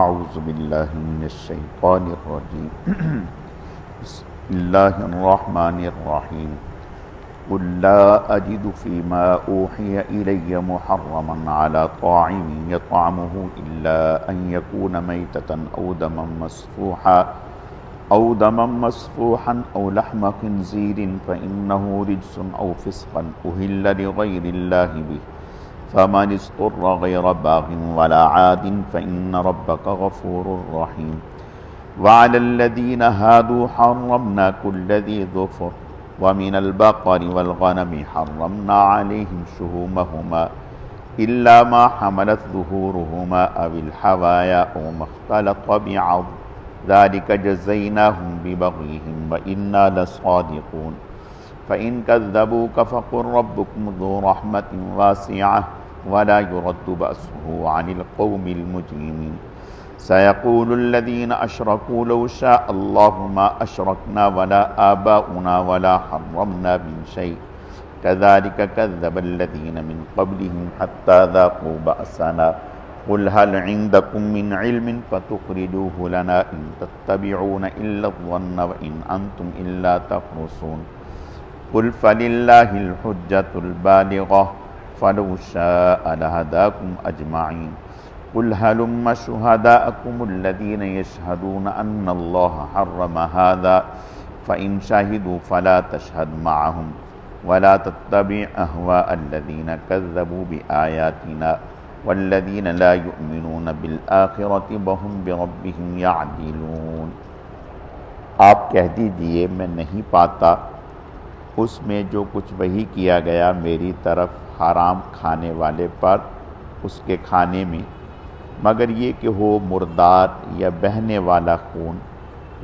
اعوذ باللہ من الشیطان الرجیم بسم اللہ الرحمن الرحیم قل لا اجد فيما اوحی الی محرما على طاعم یطعمه الا ان يكون میتة او دما مسفوحا او لحم خنزیر فإنه رجس او فسقا اہل لغیر اللہ به فمن اضطر غیر باغ ولا عاد فإن ربك غفور رحیم وعلى الذين هادوا حرمنا كل ذي ظفر ومن البقر والغنم حرمنا عليهم شهومهما إلا ما حملت ظهورهما أو الحوايا أو ما اختلط بعظم ذلك جزيناهم ببغيهم وإنا لصادقون فإن كذبوك فقل ربكم ذو رحمة واسعة ولا يرد بأسه عن القوم المجرمين سيقول الذين أشركوا لو شاء الله ما أشركنا ولا آباؤنا ولا حرمنا من شيء كذلك كذب الذين من قبلهم حتى ذاقوا بأسنا قل هل عندكم من علم فتخرجوه لنا إن تتبعون إلا الظن وإن أنتم إلا تخرصون قل فلله الحجة البالغة فلو شاء لهداكم أجمعين قل هلم شهداءكم الذين يشهدون أن الله حرم هذا فإن شهدوا فلا تشهد معهم ولا تتبع أهواء الذين كذبوا بآياتنا والذين لا يؤمنون بالآخرة وهم بربهم يعدلون۔ آپ کہہ دیجئے میں نہیں پاتا اس میں جو کچھ وحی کیا گیا میری طرف حرام کھانے والے پر اس کے کھانے میں، مگر یہ کہ ہو مردار یا بہنے والا خون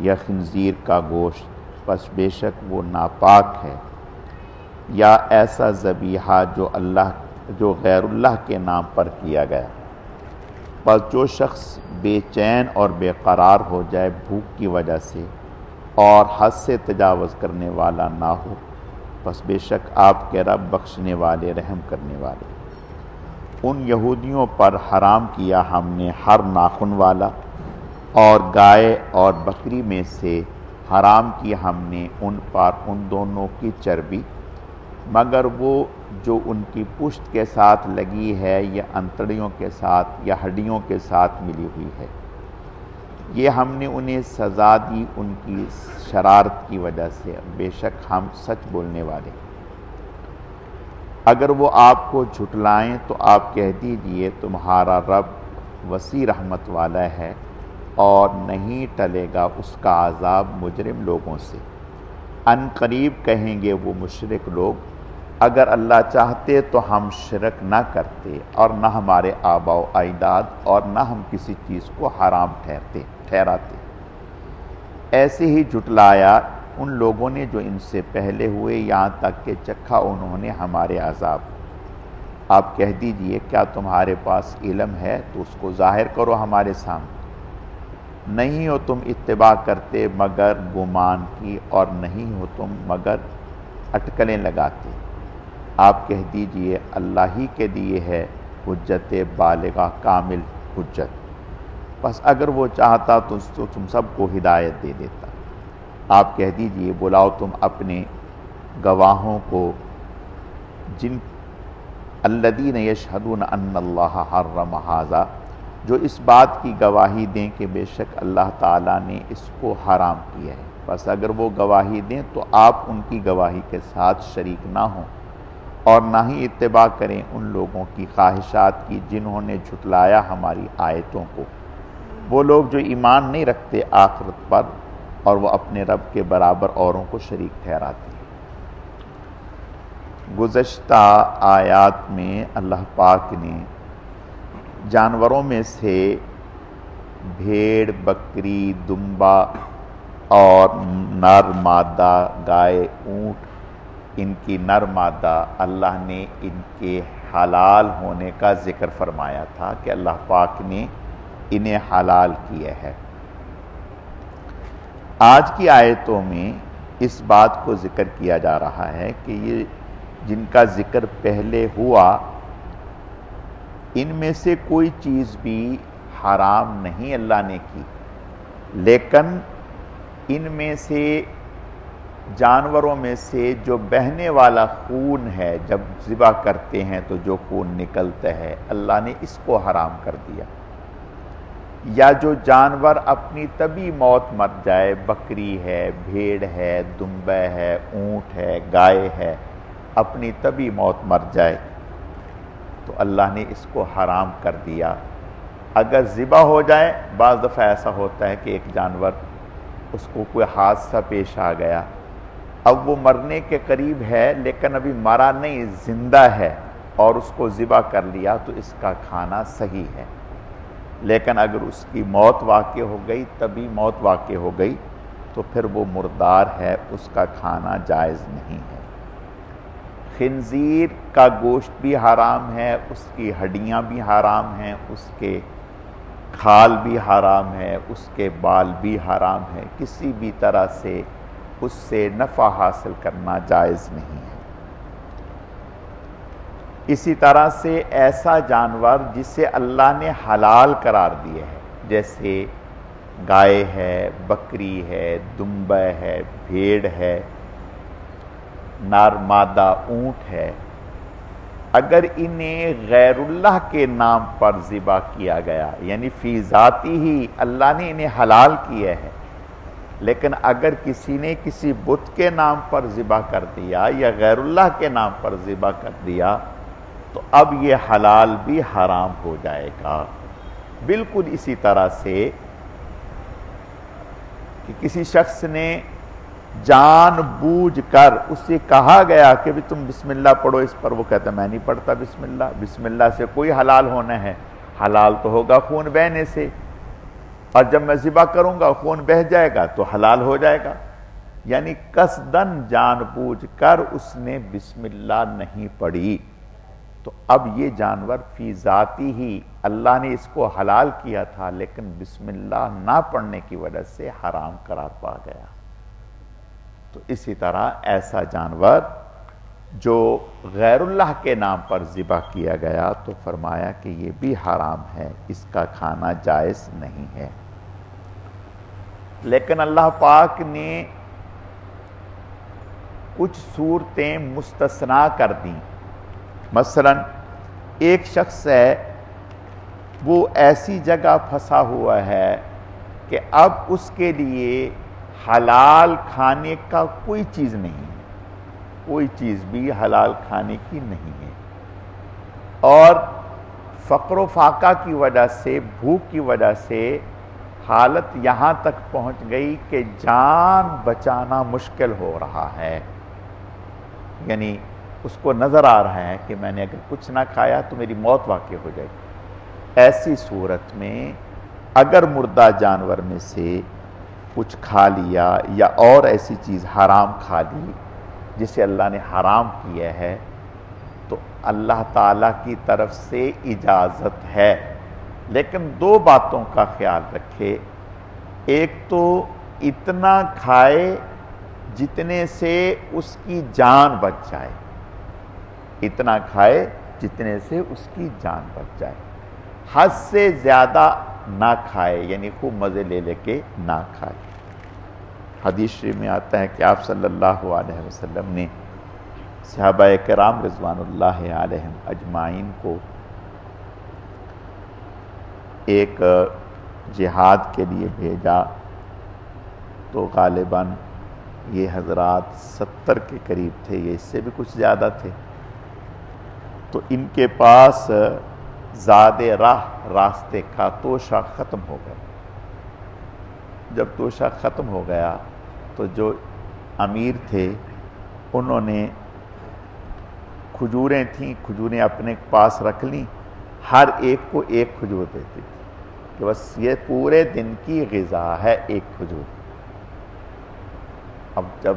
یا خنزیر کا گوشت، پس بے شک وہ ناپاک ہے، یا ایسا ذبیحہ جو غیر اللہ کے نام پر کیا گیا۔ پس جو شخص بے چین اور بے قرار ہو جائے بھوک کی وجہ سے اور حد سے تجاوز کرنے والا نہ ہو، پس بے شک آپ کے رب بخشنے والے رحم کرنے والے۔ ان یہودیوں پر حرام کیا ہم نے ہر ناخن والا، اور گائے اور بکری میں سے حرام کی ہم نے ان پر ان دونوں کی چربی، مگر وہ جو ان کی پشت کے ساتھ لگی ہے یا انتڑیوں کے ساتھ یا ہڈیوں کے ساتھ ملی ہوئی ہے، یہ ہم نے انہیں سزا دی ان کی شرارت کی وجہ سے، بے شک ہم سچ بولنے والے۔ اگر وہ آپ کو جھٹلائیں تو آپ کہہ دیجئے تمہارا رب وسیع رحمت والا ہے اور نہیں ٹلے گا اس کا عذاب مجرم لوگوں سے۔ ان قریب کہیں گے وہ مشرک لوگ، اگر اللہ چاہتے تو ہم شرک نہ کرتے اور نہ ہمارے آباء و اجداد اور نہ ہم کسی چیز کو حرام ٹھہراتے۔ ایسے ہی جھٹلایا ان لوگوں نے جو ان سے پہلے ہوئے، یہاں تک کہ چکھا انہوں نے ہمارے عذاب۔ آپ کہہ دیجئے کیا تمہارے پاس علم ہے تو اس کو ظاہر کرو ہمارے سامنے، نہیں ہو تم اتباع کرتے مگر گمان کی، اور نہیں ہو تم مگر اٹکلیں لگاتے۔ آپ کہہ دیجئے اللہ ہی کے دیے ہے حجت بالغہ کامل حجت، پس اگر وہ چاہتا تو تم سب کو ہدایت دے دیتا۔ آپ کہہ دیجئے بلاؤ تم اپنے گواہوں کو، جن الذین یشہدون ان اللہ حرم ھذا، جو اس بات کی گواہی دیں کہ بے شک اللہ تعالیٰ نے اس کو حرام کیا ہے۔ بس اگر وہ گواہی دیں تو آپ ان کی گواہی کے ساتھ شریک نہ ہوں، اور نہ ہی اتباع کریں ان لوگوں کی خواہشات کی جنہوں نے جھٹلایا ہماری آیتوں کو، وہ لوگ جو ایمان نہیں رکھتے آخرت پر اور وہ اپنے رب کے برابر اوروں کو شریک ٹھہراتے ہیں۔ گزشتہ آیات میں اللہ پاک نے جانوروں میں سے بھیڑ، بکری، دمبا اور نر مادہ گائے، اونٹ، ان کی نر مادہ اللہ نے ان کے حلال ہونے کا ذکر فرمایا تھا کہ اللہ پاک نے انہیں حلال کیا ہے۔ آج کی آیتوں میں اس بات کو ذکر کیا جا رہا ہے کہ یہ جن کا ذکر پہلے ہوا ان میں سے کوئی چیز بھی حرام نہیں اللہ نے کی، لیکن ان میں سے جانوروں میں سے جو بہنے والا خون ہے، جب ذبح کرتے ہیں تو جو خون نکلتا ہے اللہ نے اس کو حرام کر دیا، یا جو جانور اپنی طبی موت مر جائے، بکری ہے، بھیڑ ہے، دمبے ہے، اونٹ ہے، گائے ہے، اپنی طبی موت مر جائے تو اللہ نے اس کو حرام کر دیا۔ اگر ذبح ہو جائے، بعض دفعہ ایسا ہوتا ہے کہ ایک جانور اس کو کوئی حادثہ پیش آ گیا، اب وہ مرنے کے قریب ہے لیکن ابھی مرا نہیں، زندہ ہے، اور اس کو ذبح کر لیا تو اس کا کھانا صحیح ہے، لیکن اگر اس کی موت واقع ہو گئی، طبی موت واقع ہو گئی تو پھر وہ مردار ہے، اس کا کھانا جائز نہیں ہے۔ خنزیر کا گوشت بھی حرام ہے، اس کی ہڈیاں بھی حرام ہیں، اس کے کھال بھی حرام ہے، اس کے بال بھی حرام ہے، کسی بھی طرح سے اس سے نفع حاصل کرنا جائز نہیں ہے۔ اسی طرح سے ایسا جانور جسے اللہ نے حلال قرار دیے ہے، جیسے گائے ہے، بکری ہے، دمبے ہے، بھیڑ ہے، نر مادہ اونٹ ہے، اگر انہیں غیر اللہ کے نام پر ذبح کیا گیا، یعنی فی ذاتی ہی اللہ نے انہیں حلال کیے ہے، لیکن اگر کسی نے کسی بت کے نام پر ذبح کر دیا یا غیر اللہ کے نام پر ذبح کر دیا تو اب یہ حلال بھی حرام ہو جائے گا۔ بالکل اسی طرح سے کہ کسی شخص نے جان بوجھ کر اس سے کہا گیا کہ بھی تم بسم اللہ پڑھو اس پر، وہ کہتا میں نہیں پڑھتا بسم اللہ سے کوئی حلال ہونا ہے، حلال تو ہوگا خون بہنے سے، اور جب میں ذبح کروں گا خون بہہ جائے گا تو حلال ہو جائے گا، یعنی قصداً جان بوجھ کر اس نے بسم اللہ نہیں پڑھی، تو اب یہ جانور فی ذاتی ہی اللہ نے اس کو حلال کیا تھا لیکن بسم اللہ نہ پڑھنے کی وجہ سے حرام قرار پا گیا۔ تو اسی طرح ایسا جانور جو غیر اللہ کے نام پر ذبح کیا گیا تو فرمایا کہ یہ بھی حرام ہے، اس کا کھانا جائز نہیں ہے۔ لیکن اللہ پاک نے کچھ صورتیں مستثنا کر دیں، مثلا ایک شخص ہے وہ ایسی جگہ پھنسا ہوا ہے کہ اب اس کے لیے حلال کھانے کا کوئی چیز نہیں ہے، کوئی چیز بھی حلال کھانے کی نہیں ہے، اور فقر و فاقہ کی وجہ سے، بھوک کی وجہ سے حالت یہاں تک پہنچ گئی کہ جان بچانا مشکل ہو رہا ہے، یعنی اس کو نظر آ رہا ہے کہ میں نے اگر کچھ نہ کھایا تو میری موت واقع ہو جائے گی۔ ایسی صورت میں اگر مردہ جانور میں سے کچھ کھا لیا یا اور ایسی چیز حرام کھا لی جسے اللہ نے حرام کیا ہے تو اللہ تعالیٰ کی طرف سے اجازت ہے، لیکن دو باتوں کا خیال رکھے، ایک تو اتنا کھائے جتنے سے اس کی جان بچ جائے، اتنا کھائے جتنے سے اس کی جان بچ جائے، حد سے زیادہ نہ کھائے، یعنی خوب مزے لے لے کے نہ کھائے۔ حدیث شریف میں آتا ہے کہ آپ صلی اللہ علیہ وسلم نے صحابہ کرام رضوان اللہ علیہم اجمعین کو ایک جہاد کے لیے بھیجا تو غالباً یہ حضرات 70 کے قریب تھے، یہ اس سے بھی کچھ زیادہ تھے، تو ان کے پاس زاد راہ راستے کا توشہ ختم ہو گیا۔ جب توشہ ختم ہو گیا تو جو امیر تھے انہوں نے کھجوریں تھیں، کھجوریں اپنے پاس رکھ لیں، ہر ایک کو ایک کھجور دیتی کہ بس یہ پورے دن کی غذا ہے، ایک کھجور۔ اب جب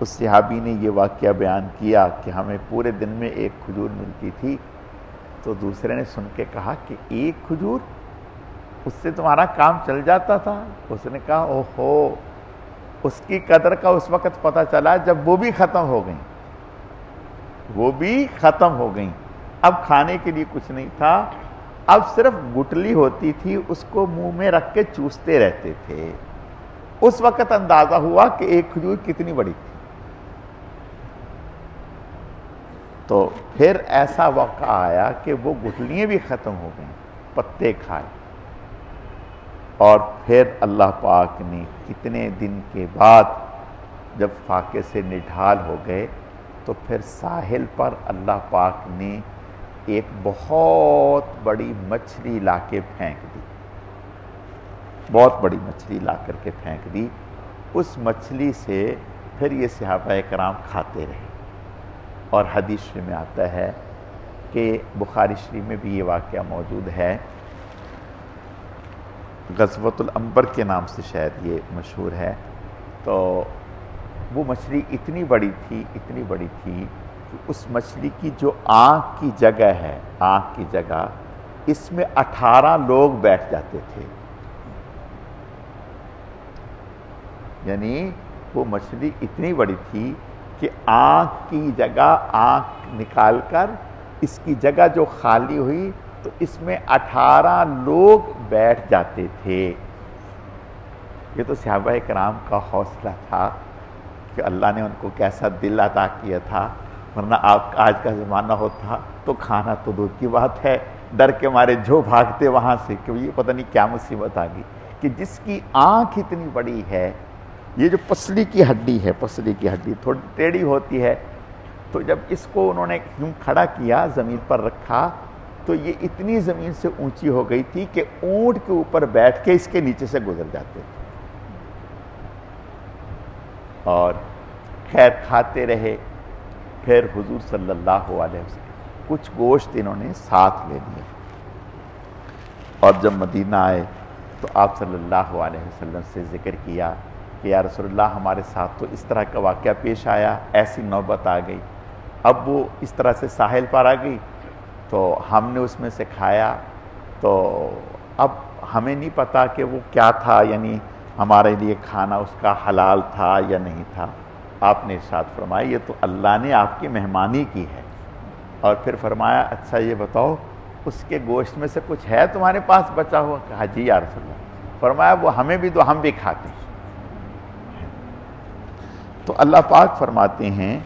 اس صحابی نے یہ واقعہ بیان کیا کہ ہمیں پورے دن میں ایک کھجور ملتی تھی تو دوسرے نے سن کے کہا کہ ایک کھجور، اس سے تمہارا کام چل جاتا تھا؟ اس نے کہا اوہو، اس کی قدر کا اس وقت پتہ چلا جب وہ بھی ختم ہو گئیں، وہ بھی ختم ہو گئیں، اب کھانے کے لیے کچھ نہیں تھا، اب صرف گٹلی ہوتی تھی، اس کو منہ میں رکھ کے چوستے رہتے تھے۔ اس وقت اندازہ ہوا کہ ایک کھجور کتنی بڑی تھی۔ تو پھر ایسا وقت آیا کہ وہ گٹلیاں بھی ختم ہو گئیں، پتے کھائے، اور پھر اللہ پاک نے کتنے دن کے بعد جب فاقے سے نڈھال ہو گئے تو پھر ساحل پر اللہ پاک نے ایک بہت بڑی مچھلی لا کے پھینک دی، بہت بڑی مچھلی لا کر کے پھینک دی۔ اس مچھلی سے پھر یہ صحابہ کرام کھاتے رہے، اور حدیث شریف میں آتا ہے کہ بخاری شریف میں بھی یہ واقعہ موجود ہے، غزوۃ العنبر کے نام سے شاید یہ مشہور ہے۔ تو وہ مچھلی اتنی بڑی تھی کہ اس مچھلی کی جو آنکھ کی جگہ ہے، آنکھ کی جگہ، اس میں 18 لوگ بیٹھ جاتے تھے۔ یعنی وہ مچھلی اتنی بڑی تھی کہ آنکھ کی جگہ آنکھ نکال کر اس کی جگہ جو خالی ہوئی تو اس میں 18 لوگ بیٹھ جاتے تھے۔ یہ تو صحابہ کرام کا حوصلہ تھا کہ اللہ نے ان کو کیسا دل عطا کیا تھا، ورنہ آج کا زمانہ ہوتا تو کھانا تو دور کی بات ہے، ڈر کے مارے جو بھاگتے وہاں سے کہ یہ پتہ نہیں کیا مصیبت آ گئی۔ کہ جس کی آنکھ اتنی بڑی ہے، یہ جو پسلی کی ہڈی ہے، پسلی کی ہڈی تھوڑی ٹیڑھی ہوتی ہے، تو جب اس کو انہوں نے یوں کھڑا کیا، زمین پر رکھا، تو یہ اتنی زمین سے اونچی ہو گئی تھی کہ اونٹ کے اوپر بیٹھ کے اس کے نیچے سے گزر جاتے تھے۔ اور خیر کھاتے رہے۔ پھر حضور صلی اللہ علیہ وسلم کچھ گوشت انہوں نے ساتھ لے لیا، اور جب مدینہ آئے تو آپ صلی اللہ علیہ وسلم سے ذکر کیا کہ یا رسول اللہ، ہمارے ساتھ تو اس طرح کا واقعہ پیش آیا، ایسی نوبت آ گئی، اب وہ اس طرح سے ساحل پر آ گئی تو ہم نے اس میں سے کھایا، تو اب ہمیں نہیں پتا کہ وہ کیا تھا، یعنی ہمارے لیے کھانا اس کا حلال تھا یا نہیں تھا۔ آپ نے ارشاد فرمایا یہ تو اللہ نے آپ کی مہمانی کی ہے، اور پھر فرمایا اچھا یہ بتاؤ اس کے گوشت میں سے کچھ ہے تمہارے پاس بچا ہوا؟ کہا جی یا رسول اللہ۔ فرمایا وہ ہمیں بھی دو، ہم بھی کھاتے ہیں۔ تو اللہ پاک فرماتے ہیں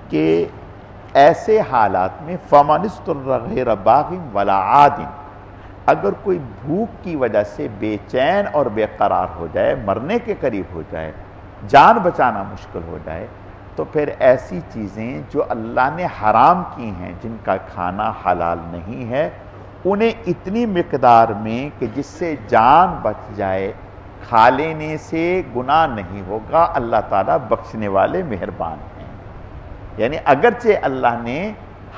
کہ ایسے حالات میں فَمَنِ اسْتُرَّ غَيْرَ بَاغٍ وَلَا عَادٍ، اگر کوئی بھوک کی وجہ سے بے چین اور بے قرار ہو جائے، مرنے کے قریب ہو جائے، جان بچانا مشکل ہو جائے، تو پھر ایسی چیزیں جو اللہ نے حرام کی ہیں، جن کا کھانا حلال نہیں ہے، انہیں اتنی مقدار میں کہ جس سے جان بچ جائے، کھا لینے سے گناہ نہیں ہوگا۔ اللہ تعالیٰ بخشنے والے مہربان ہیں۔ یعنی اگرچہ اللہ نے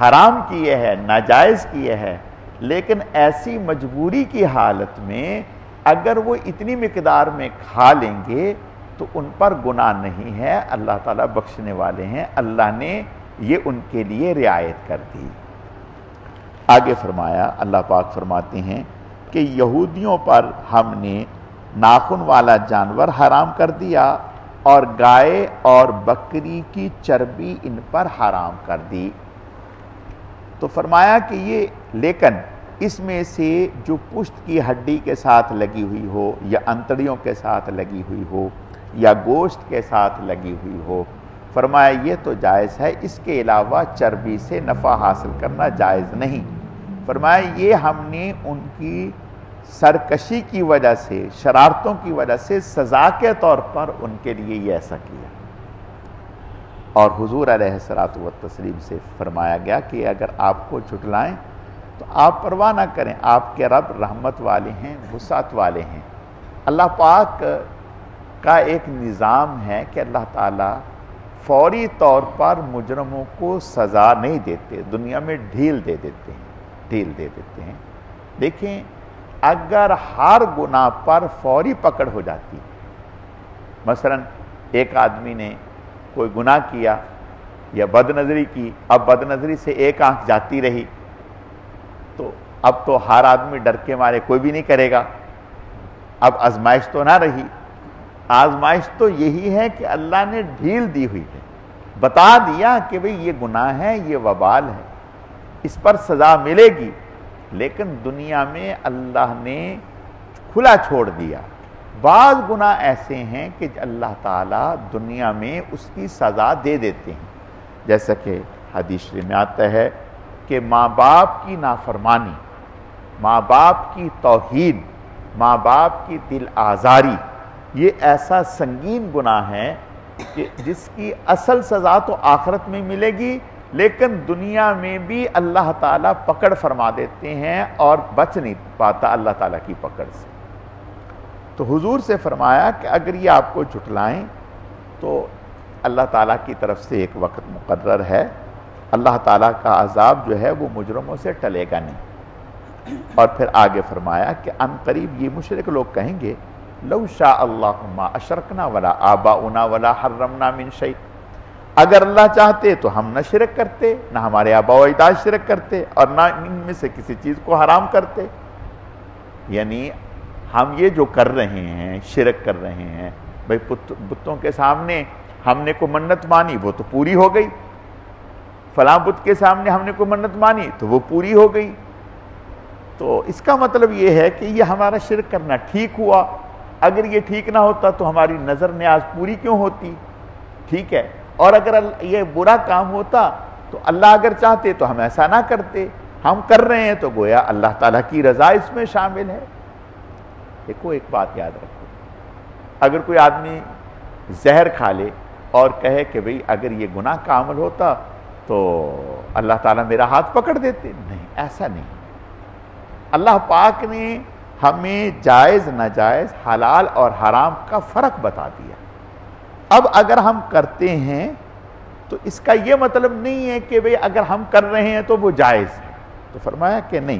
حرام کیے ہے، ناجائز کیے ہے، لیکن ایسی مجبوری کی حالت میں اگر وہ اتنی مقدار میں کھا لیں گے تو ان پر گناہ نہیں ہے، اللہ تعالیٰ بخشنے والے ہیں، اللہ نے یہ ان کے لیے رعایت کر دی۔ آگے فرمایا، اللہ پاک فرماتے ہیں کہ یہودیوں پر ہم نے ناخن والا جانور حرام کر دیا، اور گائے اور بکری کی چربی ان پر حرام کر دی۔ تو فرمایا کہ یہ لیکن اس میں سے جو پشت کی ہڈی کے ساتھ لگی ہوئی ہو، یا انتڑیوں کے ساتھ لگی ہوئی ہو، یا گوشت کے ساتھ لگی ہوئی ہو، فرمایا یہ تو جائز ہے، اس کے علاوہ چربی سے نفع حاصل کرنا جائز نہیں۔ فرمایا یہ ہم نے ان کی سرکشی کی وجہ سے، شرارتوں کی وجہ سے سزا کے طور پر ان کے لیے یہ ایسا کیا۔ اور حضور علیہ الصلوۃ والتسلیم سے فرمایا گیا کہ اگر آپ کو جھٹلائیں تو آپ پرواہ نہ کریں، آپ کے رب رحمت والے ہیں، وسعت والے ہیں۔ اللہ پاک کا ایک نظام ہے کہ اللہ تعالیٰ فوری طور پر مجرموں کو سزا نہیں دیتے، دنیا میں ڈھیل دے دیتے ہیں۔ دیکھیں اگر ہر گناہ پر فوری پکڑ ہو جاتی، مثلا ایک آدمی نے کوئی گناہ کیا یا بد نظری کی، اب بد نظری سے ایک آنکھ جاتی رہی، تو اب تو ہر آدمی ڈر کے مارے کوئی بھی نہیں کرے گا، اب آزمائش تو نہ رہی۔ آزمائش تو یہی ہے کہ اللہ نے ڈھیل دی ہوئی ہے، بتا دیا کہ بھئی یہ گناہ ہے، یہ وبال ہے، اس پر سزا ملے گی، لیکن دنیا میں اللہ نے کھلا چھوڑ دیا۔ بعض گناہ ایسے ہیں کہ اللہ تعالیٰ دنیا میں اس کی سزا دے دیتے ہیں، جیسا کہ حدیث شریف میں آتا ہے کہ ماں باپ کی نافرمانی، ماں باپ کی توہین، ماں باپ کی دل آزاری، یہ ایسا سنگین گناہ ہے کہ جس کی اصل سزا تو آخرت میں ملے گی، لیکن دنیا میں بھی اللہ تعالیٰ پکڑ فرما دیتے ہیں اور بچ نہیں پاتا اللہ تعالیٰ کی پکڑ سے۔ تو حضور سے فرمایا کہ اگر یہ آپ کو جھٹلائیں تو اللہ تعالیٰ کی طرف سے ایک وقت مقرر ہے، اللہ تعالیٰ کا عذاب جو ہے وہ مجرموں سے ٹلے گا نہیں۔ اور پھر آگے فرمایا کہ ان قریب یہ مشرک لوگ کہیں گے لو شاء اللہ ما اشرکنا ولا آباؤنا ولا حرمنا من شیء، اگر اللہ چاہتے تو ہم نہ شرک کرتے، نہ ہمارے آباء و اجداد شرک کرتے، اور نہ ان میں سے کسی چیز کو حرام کرتے۔ یعنی ہم یہ جو کر رہے ہیں، شرک کر رہے ہیں، بھئی بتوں کے سامنے ہم نے کوئی منت مانی وہ تو پوری ہو گئی، فلاں بت کے سامنے ہم نے کوئی منت مانی تو وہ پوری ہو گئی، تو اس کا مطلب یہ ہے کہ یہ ہمارا شرک کرنا ٹھیک ہوا، اگر یہ ٹھیک نہ ہوتا تو ہماری نظر نیاز پوری کیوں ہوتی؟ ٹھیک ہے، اور اگر یہ برا کام ہوتا تو اللہ اگر چاہتے تو ہم ایسا نہ کرتے، ہم کر رہے ہیں تو گویا اللہ تعالیٰ کی رضا اس میں شامل ہے۔ دیکھو ایک بات یاد رکھو، اگر کوئی آدمی زہر کھا لے اور کہے کہ بھئی اگر یہ گناہ کا عمل ہوتا تو اللہ تعالیٰ میرا ہاتھ پکڑ دیتے، نہیں، ایسا نہیں۔ اللہ پاک نے ہمیں جائز ناجائز، حلال اور حرام کا فرق بتا دیا۔ اب اگر ہم کرتے ہیں تو اس کا یہ مطلب نہیں ہے کہ بھئی اگر ہم کر رہے ہیں تو وہ جائز ہے، تو فرمایا کہ نہیں،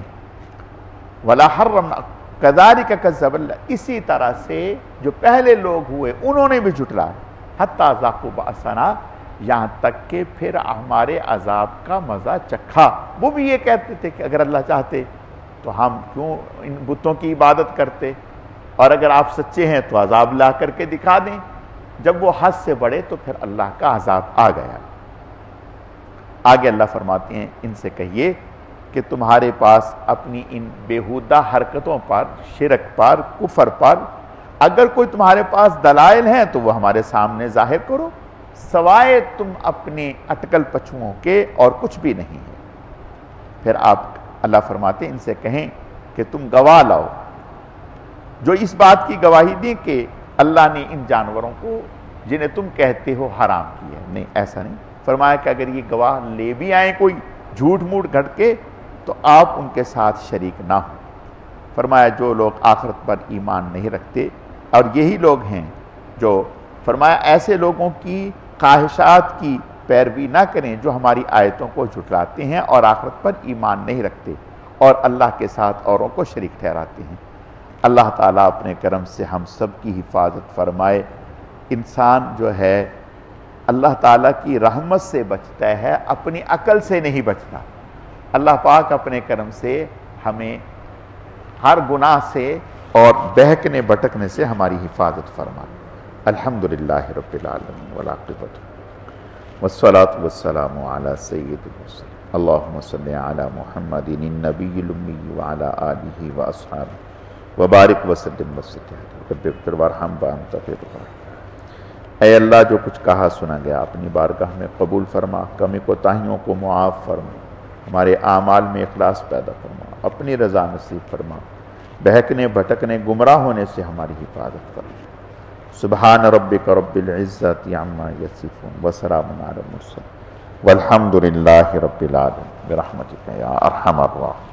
وَلَا حَرَّمْنَا كَذَلِكَ كَذَّبَ اللَّهُ، اسی طرح سے جو پہلے لوگ ہوئے انہوں نے بھی جھٹلا، حَتَّى ذَاقُوا بَأْسَنَا، یہاں تک کہ پھر ہمارے عذاب کا مزہ چکھا۔ وہ بھی یہ کہتے تھے کہ اگر اللہ چاہتے تو ہم کیوں ان بتوں کی عبادت کرتے، اور اگر آپ سچے ہیں تو عذاب لا کر کے دکھا دیں۔ جب وہ حد سے بڑھے تو پھر اللہ کا عذاب آ گیا۔ آگے اللہ فرماتے ہیں ان سے کہیے کہ تمہارے پاس اپنی ان بیہودہ حرکتوں پر، شرک پر، کفر پر اگر کوئی تمہارے پاس دلائل ہیں تو وہ ہمارے سامنے ظاہر کرو، سوائے تم اپنے اٹکل پچھوؤں کے اور کچھ بھی نہیں ہے۔ پھر آپ اللہ فرماتے ہیں ان سے کہیں کہ تم گواہ لاؤ جو اس بات کی گواہی دیں کہ اللہ نے ان جانوروں کو جنہیں تم کہتے ہو حرام کیا ہے۔ نہیں، ایسا نہیں۔ فرمایا کہ اگر یہ گواہ لے بھی آئیں کوئی جھوٹ موٹ گھڑ کے تو آپ ان کے ساتھ شریک نہ ہوں۔ فرمایا جو لوگ آخرت پر ایمان نہیں رکھتے، اور یہی لوگ ہیں جو فرمایا ایسے لوگوں کی خواہشات کی پیروی نہ کریں جو ہماری آیتوں کو جھٹلاتے ہیں اور آخرت پر ایمان نہیں رکھتے اور اللہ کے ساتھ اوروں کو شریک ٹھہراتے ہیں۔ اللہ تعالیٰ اپنے کرم سے ہم سب کی حفاظت فرمائے۔ انسان جو ہے اللہ تعالیٰ کی رحمت سے بچتا ہے، اپنی عقل سے نہیں بچتا۔ اللہ پاک اپنے کرم سے ہمیں ہر گناہ سے اور بہکنے بھٹکنے سے ہماری حفاظت فرمائے۔ الحمدللہ رب العالمین والعاقبۃ والصلاة والسلام علی سید المرسلین اللہم صلی علی محمد النبی الامی وعلی آلہ واصحابہ وبارک وسلم وسلم رب اغفر وارحم وانت خیر الراحمین۔ اے اللہ جو کچھ کہا سنا گیا اپنی بارگاہ میں قبول فرما، کمی کوتاہیوں کو معاف فرما، ہمارے اعمال میں اخلاص پیدا فرما، اپنی رضا نصیب فرما، بہکنے بھٹکنے گمراہ ہونے سے ہماری حفاظت فرما۔ سبحان ربک رب العزت عما یصفون وسلام علی المرسلین والحمد للہ رب العالمین برحمتک یا ارحم الراحمین۔